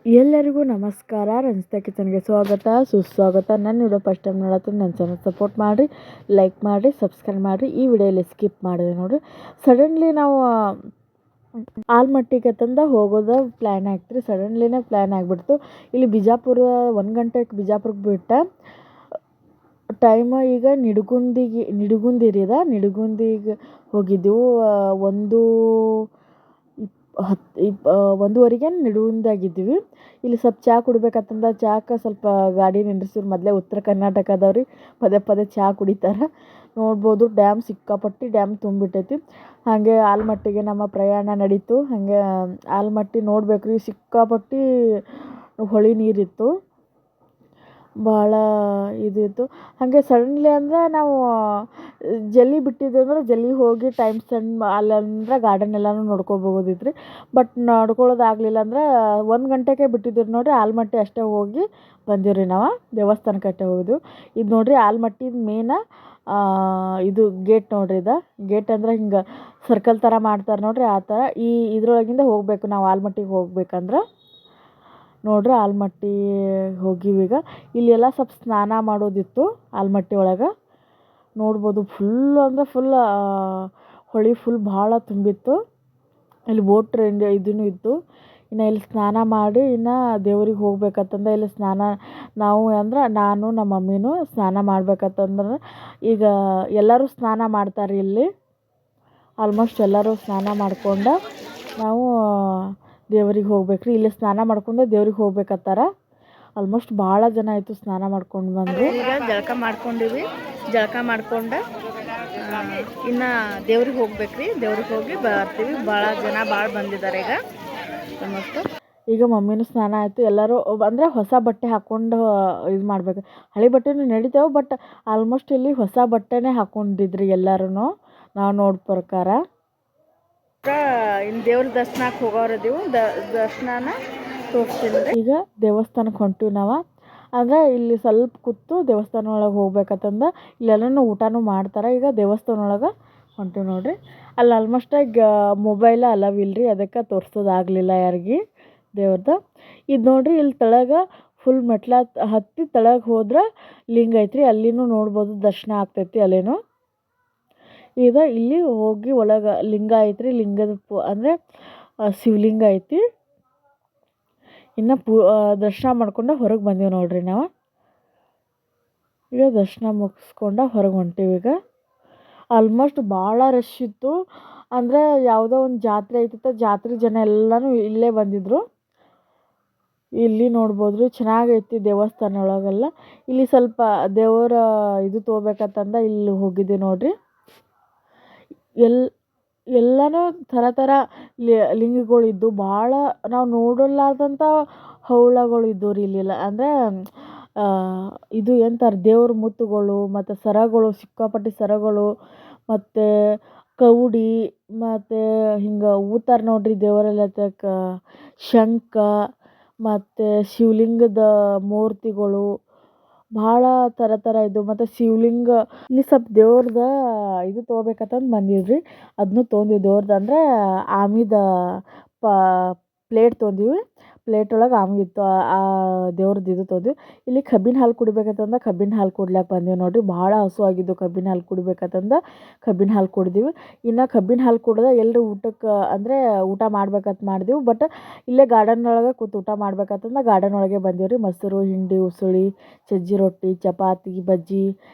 ಎಲ್ಲರಿಗೂ ನಮಸ್ಕಾರ. ರಂಜಿತಾ ಕಿಚನ್ಗೆ ಸ್ವಾಗತ ಸುಸ್ವಾಗತ. ನನ್ನ ವಿಡಿಯೋ ಫಸ್ಟ್ ಟೈಮ್ ನೋಡತ್ತೀನಿ ನನ್ನ ಚಾನಲ್ ಸಪೋರ್ಟ್ ಮಾಡಿರಿ, ಲೈಕ್ ಮಾಡಿರಿ, ಸಬ್ಸ್ಕ್ರೈಬ್ ಮಾಡಿರಿ. ಈ ವಿಡಿಯೋಲಿ ಸ್ಕಿಪ್ ಮಾಡಿದೆ ನೋಡಿರಿ. ಸಡನ್ಲಿ ನಾವು ಆಲ್ಮಟ್ಟಿಗೆ ತಂದು ಹೋಗೋದು ಪ್ಲ್ಯಾನ್ ಆಗ್ತಿರಿ. ಸಡನ್ಲಿನೇ ಪ್ಲ್ಯಾನ್ ಆಗಿಬಿಡ್ತು. ಇಲ್ಲಿ ಬಿಜಾಪುರ 1 ಗಂಟೆಗೆ ಬಿಜಾಪುರಕ್ಕೆ ಬಿಟ್ಟ ಟೈಮ್ ಈಗ ನಿಡಗುಂದಿಗೆ ಹೋಗಿದ್ದೆವು. 1:10 ನಿಡಗುಂದಾಗಿದ್ದೀವಿ. ಇಲ್ಲಿ ಸ್ವಲ್ಪ ಚಹಾ ಕುಡಿಬೇಕಂತಂದ ಚಾಕ್ಕೆ ಸ್ವಲ್ಪ ಗಾಡಿ ನಿಂದ್ರಿಸಿದ್ರು. ಮೊದಲೇ ಉತ್ತರ ಕರ್ನಾಟಕದವ್ರಿ ಪದೇ ಪದೇ ಚಹಾ ಕುಡಿತಾರೆ. ನೋಡ್ಬೋದು ಸಿಕ್ಕಾಪಟ್ಟಿ ಡ್ಯಾಮ್ ತುಂಬಿಟ್ಟೈತಿ. ಹಾಗೆ ಆಲ್ಮಟ್ಟಿಗೆ ನಮ್ಮ ಪ್ರಯಾಣ ನಡೀತು. ಹಾಗೆ ಆಲ್ಮಟ್ಟಿ ನೋಡ್ಬೇಕ್ರಿ, ಸಿಕ್ಕಾಪಟ್ಟಿ ಹೊಳೆ ನೀರಿತ್ತು, ಭಾಳ ಇದಿತ್ತು. ಹಾಗೆ ಸಡನ್ಲಿ ಅಂದರೆ ನಾವು ಜಲ್ದಿ ಬಿಟ್ಟಿದ್ವಿ ಅಂದ್ರೆ ಜಲ್ದಿ ಹೋಗಿ ಟೈಮ್ ಸ್ಪೆಂಡ್ ಅಲ್ಲಂದ್ರೆ ಗಾರ್ಡನ್ ಎಲ್ಲನೂ ನೋಡ್ಕೊಬೋದಿತ್ತು ರೀ. ಬಟ್ ನೋಡ್ಕೊಳ್ಳೋದಾಗಲಿಲ್ಲ ಅಂದ್ರೆ 1 ಗಂಟೆಗೆ ಬಿಟ್ಟಿದ್ದೀವಿ ನೋಡಿರಿ. ಆಲ್ಮಟ್ಟಿ ಅಷ್ಟೇ ಹೋಗಿ ಬಂದೀವಿ ರೀ. ನಾವು ದೇವಸ್ಥಾನಕ್ಕೆ ಅಷ್ಟೇ ಹೋಗಿದ್ವಿ. ಇದು ನೋಡಿರಿ ಆಲ್ಮಟ್ಟಿದ ಮೇನ ಇದು ಗೇಟ್ ನೋಡಿರಿ. ಇದು ಗೇಟ್ ಅಂದರೆ ಹಿಂಗೆ ಸರ್ಕಲ್ ಥರ ಮಾಡ್ತಾರೆ ನೋಡಿರಿ, ಆ ಥರ ಇದ್ರೊಳಗಿಂದ ಹೋಗಬೇಕು ನಾವು ಆಲ್ಮಟ್ಟಿಗೆ ಹೋಗ್ಬೇಕಂದ್ರೆ. ನೋಡ್ರಿ ಆಲ್ಮಟ್ಟಿ ಹೋಗಿವೀಗ. ಇಲ್ಲೆಲ್ಲ ಸ್ವಲ್ಪ ಸ್ನಾನ ಮಾಡೋದಿತ್ತು ಆಲ್ಮಟ್ಟಿ ಒಳಗೆ. ನೋಡ್ಬೋದು ಫುಲ್ ಅಂದರೆ ಫುಲ್ ಹೊಳೆ ಫುಲ್ ಭಾಳ ತುಂಬಿತ್ತು. ಇಲ್ಲಿ ಬೋಟ್ ಟ್ರೈನ್ ಇದೂ ಇತ್ತು. ಇನ್ನು ಇಲ್ಲಿ ಸ್ನಾನ ಮಾಡಿ ಇನ್ನು ದೇವ್ರಿಗೆ ಹೋಗ್ಬೇಕಂತಂದ್ರೆ ಇಲ್ಲಿ ನಾವು ಅಂದ್ರೆ ನಾನು ನಮ್ಮ ಮಮ್ಮಿನೂ ಸ್ನಾನ ಮಾಡ್ಬೇಕಂತಂದ್ರೆ ಈಗ ಎಲ್ಲರೂ ಸ್ನಾನ ಮಾಡ್ತಾರೆ ಇಲ್ಲಿ. ಆಲ್ಮೋಸ್ಟ್ ಎಲ್ಲರೂ ಸ್ನಾನ ಮಾಡ್ಕೊಂಡು ನಾವು ದೇವ್ರಿಗೆ ಹೋಗ್ಬೇಕ್ರಿ. ಇಲ್ಲಿ ಸ್ನಾನ ಮಾಡ್ಕೊಂಡು ದೇವ್ರಿಗೆ ಹೋಗ್ಬೇಕತ್ತಾರ. ಆಲ್ಮೋಸ್ಟ್ ಭಾಳ ಜನ ಆಯಿತು ಸ್ನಾನ ಮಾಡ್ಕೊಂಡು ಬಂದು. ಈಗ ಜಳಕ ಮಾಡ್ಕೊಂಡಿವಿ. ಜಳಕ ಮಾಡ್ಕೊಂಡು ಇನ್ನು ದೇವ್ರಿಗೆ ಹೋಗ್ಬೇಕ್ರಿ. ದೇವ್ರಿಗೆ ಹೋಗಿ ಬರ್ತೀವಿ. ಭಾಳ ಜನ ಬಂದಿದ್ದಾರೆ ಈಗ. ಆಲ್ಮೋಸ್ಟ್ ಈಗ ಮಮ್ಮಿನೂ ಸ್ನಾನ ಆಯಿತು. ಎಲ್ಲರೂ ಅಂದರೆ ಹೊಸ ಬಟ್ಟೆ ಹಾಕ್ಕೊಂಡು ಇದು ಮಾಡ್ಬೇಕು. ಹಳೆ ಬಟ್ಟೆನೂ ನಡಿತೇವೆ, ಬಟ್ ಆಲ್ಮೋಸ್ಟ್ ಇಲ್ಲಿ ಹೊಸ ಬಟ್ಟೆನೇ ಹಾಕ್ಕೊಂಡಿದ್ರಿ ಎಲ್ಲರೂ ನಾವು ನೋಡೋ ಪ್ರಕಾರ. ಇನ್ನು ದೇವ್ರ ದರ್ಶನಕ್ಕೆ ಹೋಗೋರಿದ್ದೀವಿ. ದರ್ಶನನ ತೋರಿಸ್ತೀನಿ. ಈಗ ದೇವಸ್ಥಾನಕ್ಕೆ ಹೊಂಟಿವಿ ನಾವು. ಅಂದರೆ ಇಲ್ಲಿ ಸ್ವಲ್ಪ ಕೂತು ದೇವಸ್ಥಾನ ಒಳಗೆ ಹೋಗ್ಬೇಕಂತಂದು ಇಲ್ಲೆಲ್ಲನೂ ಊಟನೂ ಮಾಡ್ತಾರೆ. ಈಗ ದೇವಸ್ಥಾನ ಒಳಗೆ ಹೊಂಟಿವಿ ನೋಡಿರಿ. ಅಲ್ಲಿ ಆಲ್ಮೋಸ್ಟ್ ಮೊಬೈಲ ಅಲವ್ ಇಲ್ಲರಿ, ಅದಕ್ಕೆ ತೋರಿಸೋದಾಗಲಿಲ್ಲ ಯಾರಿಗೆ ದೇವ್ರದ್ದು. ಇದು ನೋಡಿರಿ ಇಲ್ಲಿ ತೆಳಗೆ ಫುಲ್ ಮೆಟ್ಲು ಹತ್ತಿ ತೆಳಗೆ ಹೋದ್ರೆ ಲಿಂಗ ಐತ್ರಿ. ಅಲ್ಲಿನೂ ನೋಡ್ಬೋದು, ದರ್ಶನ ಆಗ್ತೈತಿ ಅಲ್ಲೇನು. ಈಗ ಇಲ್ಲಿ ಹೋಗಿ ಒಳಗೆ ಲಿಂಗ ಐತ್ರಿ. ಲಿಂಗದ ಅಂದರೆ ಶಿವಲಿಂಗ ಐತಿ. ಇನ್ನು ದರ್ಶನ ಮಾಡ್ಕೊಂಡು ಹೊರಗೆ ಬಂದೀವಿ ನೋಡ್ರಿ ನಾವು. ಈಗ ದರ್ಶನ ಮುಗಿಸ್ಕೊಂಡು ಹೊರಗೆ ಹೊಂಟೀವಿ. ಈಗ ಆಲ್ಮೋಸ್ಟ್ ಭಾಳ ರಶ್ ಇತ್ತು. ಅಂದರೆ ಯಾವುದೋ ಒಂದು ಜಾತ್ರೆ ಐತಿತ್ತು, ಜಾತ್ರೆ ಜನ ಎಲ್ಲನೂ ಇಲ್ಲೇ ಬಂದಿದ್ದರು. ಇಲ್ಲಿ ನೋಡ್ಬೋದು ರೀ, ಚೆನ್ನಾಗೈತಿ ದೇವಸ್ಥಾನ ಒಳಗೆಲ್ಲ. ಇಲ್ಲಿ ಸ್ವಲ್ಪ ದೇವರ ಇದು ತೊಗೋಬೇಕಂತಂದ ಇಲ್ಲಿ ಹೋಗಿದ್ದೆ ನೋಡ್ರಿ. ಎಲ್ಲನೂ ಥರ ಥರ ಲಿಂಗಗಳಿದ್ದು, ಭಾಳ ನಾವು ನೋಡಲಾರ್ದಂಥ ಹವಳಗಳು ಇದ್ದವು ರೀ ಇಲ್ಲೆಲ್ಲ. ಅಂದರೆ ಇದು ಎಂತಾರೆ ದೇವ್ರ ಮುತ್ತುಗಳು ಮತ್ತು ಸರಗಳು, ಸಿಕ್ಕಾಪಟ್ಟಿ ಸರಗಳು ಮತ್ತು ಕೌಡಿ ಮತ್ತು ಹಿಂಗೆ ಊತಾರೆ ನೋಡ್ರಿ ದೇವರೆಲ್ಲ ಶಂಖ ಮತ್ತು ಶಿವಲಿಂಗದ ಮೂರ್ತಿಗಳು ಭಾಳ ಥರ ಇದು. ಮತ್ತು ಶಿವಲಿಂಗ ಇಲ್ಲಿ ಸ್ವಲ್ಪ ದೇವ್ರದ ಇದು ತೊಗೋಬೇಕಂತಂದು ಬಂದಿದ್ರಿ. ಅದನ್ನು ತೊಗೊಂಡಿವಿ. ದೇವ್ರದ್ದು ಅಂದರೆ ಆಮಿದ ಪ್ಲೇಟ್ ತೊಗೊಂಡಿವಿ. ಪ್ಲೇಟ್ ಒಳಗೆ ಆಮಿ ಇತ್ತು. ಆ ದೇವ್ರದ್ದು ಇದು ತೊಗೊಂಡ್ವಿ. ಇಲ್ಲಿ ಕಬ್ಬಿನ ಹಾಲು ಕುಡಿಬೇಕಂತಂದು ಕಬ್ಬಿನ ಹಾಲು ಕುಡ್ಲಿಕ್ಕೆ ಬಂದೀವಿ ನೋಡಿರಿ. ಭಾಳ ಹಸು ಆಗಿದ್ದು ಕಬ್ಬಿನ ಹಾಲು ಕುಡಿಬೇಕಂತಂದು ಕಬ್ಬಿನ ಹಾಲು ಕುಡ್ದೀವಿ. ಇನ್ನು ಕಬ್ಬಿನ ಹಾಲು ಕುಡ್ದೆ ಎಲ್ಲರೂ ಊಟಕ್ಕೆ ಅಂದರೆ ಊಟ ಮಾಡ್ಬೇಕಂತ ಮಾಡಿದೆವು. ಬಟ್ ಇಲ್ಲೇ ಗಾರ್ಡನ್ ಒಳಗೆ ಕೂತು ಊಟ ಮಾಡ್ಬೇಕಂತಂದು ಗಾರ್ಡನ್ ಒಳಗೆ ಬಂದೀವಿ ರೀ. ಮೊಸರು, ಹಿಂಡಿ, ಉಸುಳಿ, ಸಜ್ಜಿ ರೊಟ್ಟಿ, ಚಪಾತಿ, ಬಜ್ಜಿ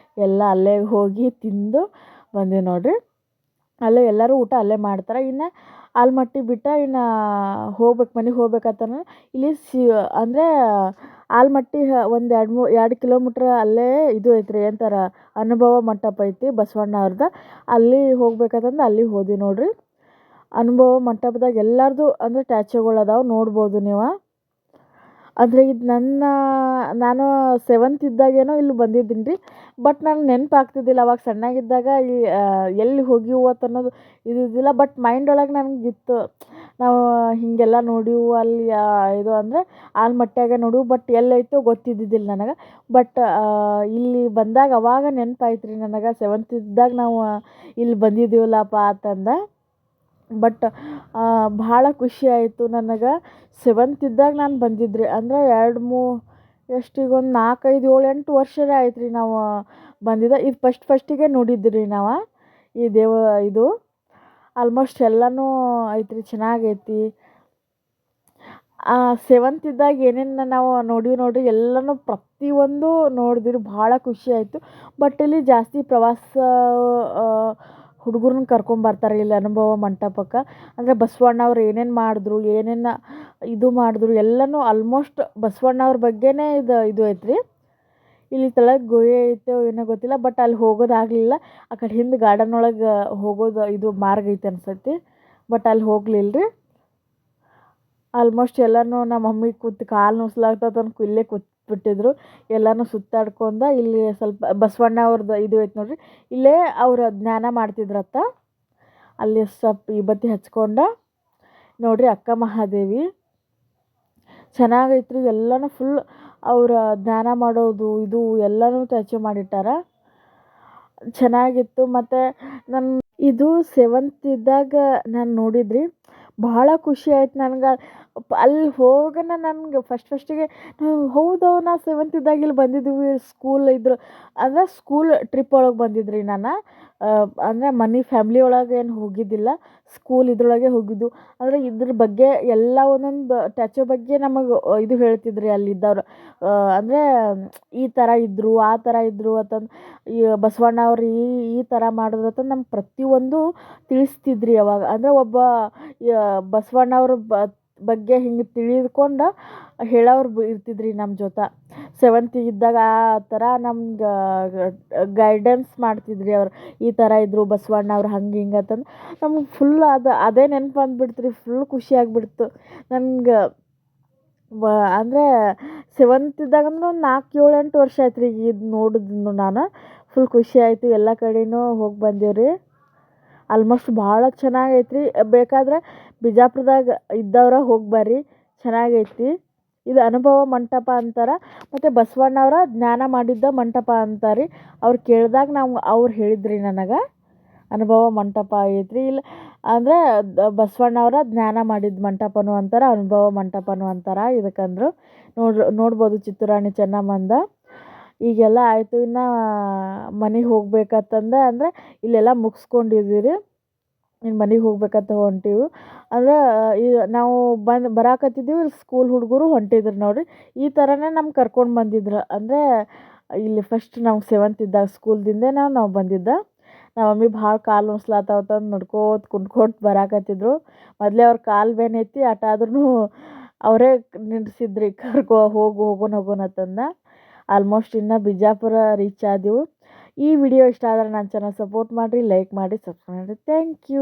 ಎಲ್ಲ ಅಲ್ಲೇ ಹೋಗಿ ತಿಂದು ಬಂದೀವಿ ನೋಡಿರಿ. ಅಲ್ಲೇ ಎಲ್ಲರೂ ಊಟ ಅಲ್ಲೇ ಮಾಡ್ತಾರೆ. ಇನ್ನು ಆಲ್ಮಟ್ಟಿ ಬಿಟ್ಟು ಇನ್ನು ಮನೆಗೆ ಹೋಗ್ಬೇಕಂತಂದ್ರೆ ಇಲ್ಲಿ ಅಂದರೆ ಆಲ್ಮಟ್ಟಿ ಒಂದು 2 ಕಿಲೋಮೀಟ್ರ್ ಅಲ್ಲೇ ಇದು ಐತ್ರಿ, ಏನಂತಾರೆ ಅನುಭವ ಮಂಟಪ ಐತಿ ಬಸವಣ್ಣ ಅವ್ರದ್ದು. ಅಲ್ಲಿ ಹೋಗ್ಬೇಕಂತಂದು ಅಲ್ಲಿಗೆ ಹೋದ್ವಿ ನೋಡಿರಿ. ಅನುಭವ ಮಂಟಪದಾಗ ಎಲ್ಲರದು ಅಂದರೆ ಟ್ಯಾಚುಗಳು ಅದಾವೆ, ನೋಡ್ಬೋದು ನೀವು. ಅಂದರೆ ಇದು ನಾನು 7th ಇದ್ದಾಗೇನೋ ಇಲ್ಲಿ ಬಂದಿದ್ದೀನಿ ರೀ. ಬಟ್ ನನಗೆ ನೆನಪಾಗ್ತಿದ್ದಿಲ್ಲ ಅವಾಗ ಸಣ್ಣಾಗಿದ್ದಾಗ ಎಲ್ಲಿ ಹೋಗಿವು ಅಂತ ಅನ್ನೋದು ಇದ್ದಿದ್ದಿಲ್ಲ. ಬಟ್ ಮೈಂಡ್ ಒಳಗೆ ನನಗಿತ್ತು, ನಾವು ಹೀಗೆಲ್ಲ ನೋಡಿವು ಅಲ್ಲಿ ಇದು ಅಂದರೆ ಆಲ್ಮಟ್ಯಾಗ ನೋಡಿವು. ಬಟ್ ಎಲ್ಲೈತೋ ಗೊತ್ತಿದ್ದಿದ್ದಿಲ್ಲ ನನಗೆ. ಬಟ್ ಇಲ್ಲಿ ಬಂದಾಗ ಅವಾಗ ನೆನಪಾಯ್ತು ರೀ ನನಗೆ, 7th ಇದ್ದಾಗ ನಾವು ಇಲ್ಲಿ ಬಂದಿದ್ದೀವಲ್ಲಪ್ಪ ಅಂತಂದು. ಬಟ್ ಭಾಳ ಖುಷಿ ಆಯಿತು ನನಗೆ. ಸೆವೆಂತ್ ಇದ್ದಾಗ ನಾನು ಬಂದಿದ್ದೆ ಅಂದರೆ ಎಷ್ಟೀಗ ಒಂದು 4, 5, 7, 8 ವರ್ಷನೇ ಆಯ್ತು ರೀ ನಾವು ಬಂದಿದ್ದು. ಇದು ಫಸ್ಟಿಗೆ ನೋಡಿದ್ದು ರೀ ನಾವು ಈ ಇದು ಆಲ್ಮೋಸ್ಟ್ ಎಲ್ಲನೂ ಐತ್ರಿ, ಚೆನ್ನಾಗೈತಿ. ಸೆವೆಂತ್ ಇದ್ದಾಗ ಏನೇನು ನಾವು ನೋಡ್ರಿ ಎಲ್ಲನೂ ಪ್ರತಿಯೊಂದು ನೋಡಿದ್ರಿ, ಭಾಳ ಖುಷಿ ಆಯಿತು. ಬಟ್ ಇಲ್ಲಿ ಜಾಸ್ತಿ ಪ್ರವಾಸ ಹುಡುಗರನ್ನ ಕರ್ಕೊಂಬರ್ತಾರೆ ಇಲ್ಲಿ ಅನುಭವ ಮಂಟಪಕ್ಕೆ. ಅಂದರೆ ಬಸವಣ್ಣವ್ರು ಏನೇನು ಮಾಡಿದ್ರು, ಏನೇನು ಇದು ಮಾಡಿದ್ರು ಎಲ್ಲನೂ ಆಲ್ಮೋಸ್ಟ್ ಬಸವಣ್ಣವ್ರ ಬಗ್ಗೆನೇ ಇದು ಐತ್ರಿ. ಇಲ್ಲಿ ಕೆಳಗೆ ಗುಹೆ ಐತೋ ಏನೋ ಗೊತ್ತಿಲ್ಲ, ಬಟ್ ಅಲ್ಲಿ ಹೋಗೋದಾಗಲಿಲ್ಲ. ಆ ಕಡೆ ಹಿಂದೆ ಗಾರ್ಡನ್ ಒಳಗೆ ಹೋಗೋದು ಇದು ಮಾರ್ಗ ಐತೆ ಅನ್ಸತ್ತೆ, ಬಟ್ ಅಲ್ಲಿ ಹೋಗ್ಲಿಲ್ಲ ರೀ. ಆಲ್ಮೋಸ್ಟ್ ಎಲ್ಲನೂ ನಮ್ಮ ಮಮ್ಮಿ ಕೂತು ಕಾಲು ನುಸ್ಲಾಗ್ತದಂತ ಇಲ್ಲೇ ಕೂತ್ಬಿಟ್ಟಿದ್ರು. ಎಲ್ಲನೂ ಸುತ್ತಾಡ್ಕೊಂಡ ಇಲ್ಲಿ ಸ್ವಲ್ಪ ಬಸವಣ್ಣ ಅವ್ರದ್ದು ಇದು ಐತೆ ನೋಡ್ರಿ, ಇಲ್ಲೇ ಅವ್ರು ಜ್ಞಾನ ಮಾಡ್ತಿದ್ರತ್ತ. ಅಲ್ಲಿ ಸ್ವಲ್ಪ ಈ ಬತ್ತಿ ಹಚ್ಕೊಂಡ ನೋಡ್ರಿ ಅಕ್ಕ ಮಹಾದೇವಿ ಚೆನ್ನಾಗೈತ್ರಿ. ಎಲ್ಲನೂ ಫುಲ್ ಅವ್ರ ಜ್ಞಾನ ಮಾಡೋದು ಇದು ಎಲ್ಲನೂ ಅಚೀವ್ ಮಾಡಿಟ್ಟಾರ, ಚೆನ್ನಾಗಿತ್ತು. ಮತ್ತು ಇದು ಸೆವೆಂತ್ ಇದ್ದಾಗ ನಾನು ನೋಡಿದ್ರಿ, ಭಾಳ ಖುಷಿ ಆಯ್ತು ನನಗೆ. ಅಲ್ಲಿ ಹೋಗೋಣ ನನಗೆ ಫಸ್ಟಿಗೆ ಹೌದು ನಾ ಸೆವೆಂತ್ ಇದ್ದಾಗ ಇಲ್ಲಿ ಬಂದಿದ್ವಿ, ಸ್ಕೂಲ್ ಇದ್ರು ಅಂದರೆ ಸ್ಕೂಲ್ ಟ್ರಿಪ್ ಒಳಗೆ ಬಂದಿದ್ರಿ ನಾನು. ಅಂದರೆ ಫ್ಯಾಮ್ಲಿ ಒಳಗೆ ಏನು ಹೋಗಿದ್ದಿಲ್ಲ, ಸ್ಕೂಲ್ ಇದ್ರೊಳಗೆ ಹೋಗಿದ್ದು. ಅಂದರೆ ಇದ್ರ ಬಗ್ಗೆ ಎಲ್ಲ ಒಂದೊಂದು ಟ್ಯಾಚು ಬಗ್ಗೆ ನಮಗೆ ಇದು ಹೇಳ್ತಿದ್ರಿ ಅಲ್ಲಿದ್ದವ್ರು. ಅಂದರೆ ಈ ಥರ ಇದ್ದರು, ಆ ಥರ ಇದ್ದರು ಅಂತಂದು, ಈ ಬಸವಣ್ಣವ್ರು ಈ ಥರ ಮಾಡಿದ್ರು ಅಂತ ನಮ್ಗೆ ಪ್ರತಿಯೊಂದು ತಿಳಿಸ್ತಿದ್ರಿ ಅವಾಗ. ಅಂದರೆ ಒಬ್ಬ ಬಸವಣ್ಣವ್ರ ಬಗ್ಗೆ ಹಿಂಗೆ ತಿಳಿದುಕೊಂಡು ಹೇಳೋರು ಇರ್ತಿದ್ರಿ ನಮ್ಮ ಜೊತೆ. ಸೆವೆಂತಿಗಿದ್ದಾಗ ಆ ಥರ ನಮ್ಗೆ ಗೈಡೆನ್ಸ್ ಮಾಡ್ತಿದ್ರಿ ಅವ್ರು. ಈ ಥರ ಇದ್ದರು ಬಸವಣ್ಣವ್ರು ಹಂಗೆ ಹಿಂಗೆ ಅಂತಂದು ನಮ್ಗೆ ಫುಲ್ ಅದೇ ನೆನಪು ಬಂದುಬಿಡ್ತು ರೀ. ಫುಲ್ ಖುಷಿ ಆಗಿಬಿಡ್ತು ನನ್ಗೆ. ಅಂದರೆ ಸೆವೆಂತ್ ಇದ್ದಾಗಂದ್ರೆ ಒಂದು 4, 7, 8 ವರ್ಷ ಆಯ್ತು ರೀ ಇದು ನೋಡಿದ್ನು ನಾನು. ಫುಲ್ ಖುಷಿ ಆಯಿತು, ಎಲ್ಲ ಕಡೆನೂ ಹೋಗಿ ಬಂದೀವಿ ರೀ. ಆಲ್ಮೋಸ್ಟ್ ಭಾಳ ಚೆನ್ನಾಗೈತೆ ರೀ. ಬೇಕಾದ್ರೆ ಬಿಜಾಪುರದಾಗ ಇದ್ದವ್ರ ಹೋಗಿ ಬರ್ರಿ, ಚೆನ್ನಾಗೈತಿ. ಇದು ಅನುಭವ ಮಂಟಪ ಅಂತಾರೆ, ಮತ್ತು ಬಸವಣ್ಣವರ ಜ್ಞಾನ ಮಾಡಿದ್ದ ಮಂಟಪ ಅಂತಾರೆ ರೀ. ಅವ್ರು ಕೇಳಿದಾಗ ಅವ್ರು ಹೇಳಿದ್ರಿ ನನಗೆ ಅನುಭವ ಮಂಟಪ ಐತ್ರಿ ಇಲ್ಲ ಅಂದರೆ ಬಸವಣ್ಣವರ ಜ್ಞಾನ ಮಾಡಿದ ಮಂಟಪನೂ ಅಂತಾರೆ, ಅನುಭವ ಮಂಟಪನೂ ಅಂತಾರೆ ಇದಕ್ಕಂದ್ರು. ನೋಡ್ಬೋದು ಚಿತ್ತೂರಾಣಿ ಚೆನ್ನಮ್ಮಂದ. ಈಗೆಲ್ಲ ಆಯಿತು, ಇನ್ನು ಮನೆಗೆ ಹೋಗ್ಬೇಕಂತಂದು ಅಂದರೆ ಇಲ್ಲೆಲ್ಲ ಮುಗಿಸ್ಕೊಂಡಿದ್ದೀವಿ, ಇನ್ನು ಮನೆಗೆ ಹೋಗ್ಬೇಕಂತ ಹೊಂಟೀವಿ. ಅಂದರೆ ನಾವು ಬರಾಕತ್ತಿದ್ದೀವಿ, ಸ್ಕೂಲ್ ಹುಡುಗರು ಹೊಂಟಿದ್ರು ನೋಡಿರಿ. ಈ ಥರನೇ ನಮ್ಗೆ ಕರ್ಕೊಂಡು ಬಂದಿದ್ರು. ಅಂದರೆ ಇಲ್ಲಿ ಫಸ್ಟ್ ನಾವು ಸೆವೆಂತ್ ಇದ್ದಾಗ ಸ್ಕೂಲ್ದಿಂದೇ ನಾವು ಬಂದಿದ್ದ. ನಮ್ಮ ಮಮ್ಮಿ ಭಾಳ ಕಾಲು ನುಸ್ಲಾತಾವತ್ತಂದು ನಡ್ಕೋತ ಕುಂದ್ಕೋತ ಬರಾಕತ್ತಿದ್ರು. ಮೊದಲೇ ಅವ್ರ ಕಾಲು ಬೇನೈತಿ, ಆದರೂ ಅವರೇ ನಿಲ್ಲಿಸಿದ್ರಿ, ಹೋಗೋಣ ಅಂತಂದು. ಆಲ್ಮೋಸ್ಟ್ ಇನ್ನು ಬಿಜಾಪುರ ರೀಚ್ ಆದೆವು. ಈ ವಿಡಿಯೋ ಇಷ್ಟ ಆದರೆ ನನ್ನ ಚಾನಲ್ ಸಪೋರ್ಟ್ ಮಾಡಿರಿ, ಲೈಕ್ ಮಾಡಿ, ಸಬ್ಸ್ಕ್ರೈಬ್ ಮಾಡಿ. Thank you.